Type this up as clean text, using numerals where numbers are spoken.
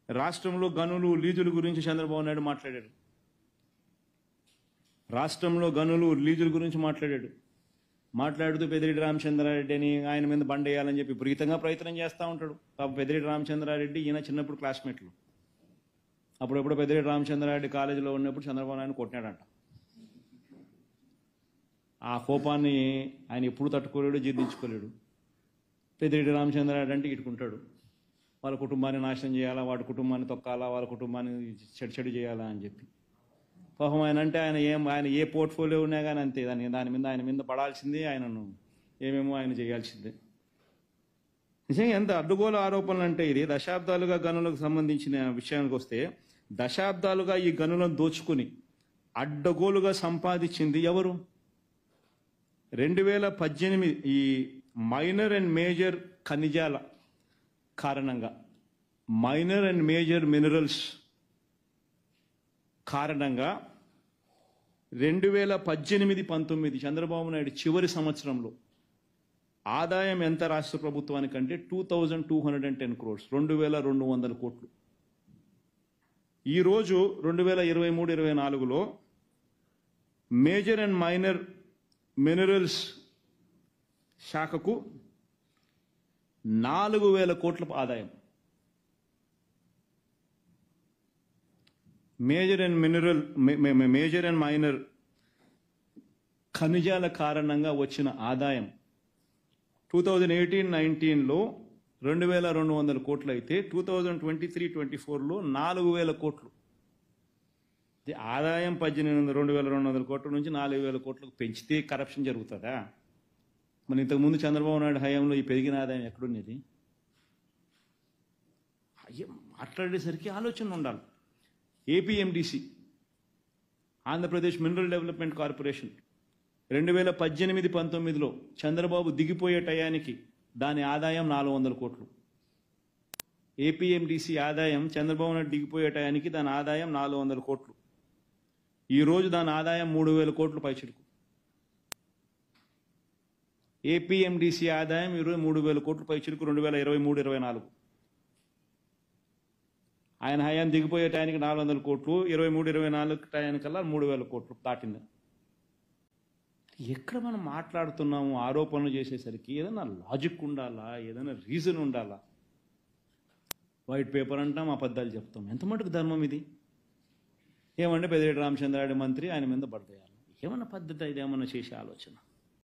రాష్ట్రంలో గనులు లీజుల గురించి చంద్రబాబు నాయుడు మాట్లాడాడు. రాష్ట్రంలో గనులు లీజుల గురించి మాట్లాడుతూ పెద్దిరెడ్డి రామచంద్రారెడ్డి అని ఆయన మీద బండ వేయాలని చెప్పి విపరీతంగా ప్రయత్నం చేస్తూ ఉంటాడు. పెద్దిరెడ్డి రామచంద్రారెడ్డి ఈయన చిన్నప్పుడు క్లాస్మేట్లు. అప్పుడెప్పుడు పెద్దిరెడ్డి రామచంద్రారెడ్డి కాలేజీలో ఉన్నప్పుడు చంద్రబాబు నాయుడు కొట్టినాడంట. ఆ కోపాన్ని ఆయన ఎప్పుడు తట్టుకోలేడు, జీర్ణించుకోలేడు. పెద్దిరెడ్డి రామచంద్రారెడ్డి అంటే ఇటుకుంటాడు, వాళ్ళ కుటుంబాన్ని నాశనం చేయాలా, వాడి కుటుంబాన్ని తొక్కాలా, వాళ్ళ కుటుంబాన్ని చెడు చేయాలా అని చెప్పి. పాపం ఆయన అంటే ఆయన ఏ పోర్ట్ఫోలియో ఉన్నా కానీ అంతే, ఆయన మీద పడాల్సిందే, ఆయనను ఏమేమో ఆయన చేయాల్సిందే. నిజంగా ఎంత అడ్డుగోలు ఆరోపణలు అంటే ఇది. దశాబ్దాలుగా గనులకు సంబంధించిన విషయానికి వస్తే, దశాబ్దాలుగా ఈ గనులను దోచుకుని అడ్డగోలుగా సంపాదించింది ఎవరు? 2018 ఈ మైనర్ అండ్ మేజర్ ఖనిజాల కారణంగా, మైనర్ అండ్ మేజర్ మినరల్స్ కారణంగా 2018-19 చంద్రబాబు నాయుడు చివరి సంవత్సరంలో ఆదాయం ఎంత రాష్ట్ర ప్రభుత్వానికంటే 2210 crores, 2200 కోట్లు. ఈరోజు 2023-24లో మేజర్ అండ్ మైనర్ మినరల్స్ శాఖకు 4000 కోట్ల ఆదాయం. మేజర్ అండ్ మైనర్ ఖనిజాల కారణంగా వచ్చిన ఆదాయం 2018-19లో 2200 కోట్లు అయితే 2023-24లో 4000 కోట్లు. ఆదాయం 2200 కోట్ల నుంచి 4000 కోట్లకు పెంచితే కరప్షన్ జరుగుతుందా? మరి ఇంతకుముందు చంద్రబాబు నాయుడు హయాంలో ఈ పెరిగిన ఆదాయం ఎక్కడున్నది? మాట్లాడేసరికి ఆలోచన ఉండాలి. APMDC, Andhra Pradesh mineral development corporation 2018-19లో Chandrababu దిగిపోయే టయానికి దాని ఆదాయం 400 కోట్లు. ఏపీఎండిసి ఆదాయం చంద్రబాబు నాయుడు దిగిపోయే టయానికి దాని ఆదాయం 400 కోట్లు. ఈరోజు దాని ఆదాయం 3000 కోట్లు పైచిలుకు. ఏపీఎండిసి ఆదాయం ఈరోజు 3000 కోట్లు పైచిలుకు 2023-24. ఆయన హయాం దిగిపోయే టయానికి 400 కోట్లు, 23-24 టయానికల్లా 3000 కోట్లు దాటింది. ఎక్కడ మనం మాట్లాడుతున్నాము? ఆరోపణలు చేసేసరికి ఏదైనా లాజిక్ ఉండాలా, ఏదైనా రీజన్ ఉండాలా? వైట్ పేపర్ అంటాం, అబద్ధాలు చెప్తాం. ఎంత మటుకు ధర్మం ఇది? ఏమంటే పెద్దిరెడ్డి రామచంద్రారెడ్డి మంత్రి, ఆయన మీద పడతాయాలి. ఏమన్నా పద్ధతి? ఇది ఏమన్నా చేసే ఆలోచన?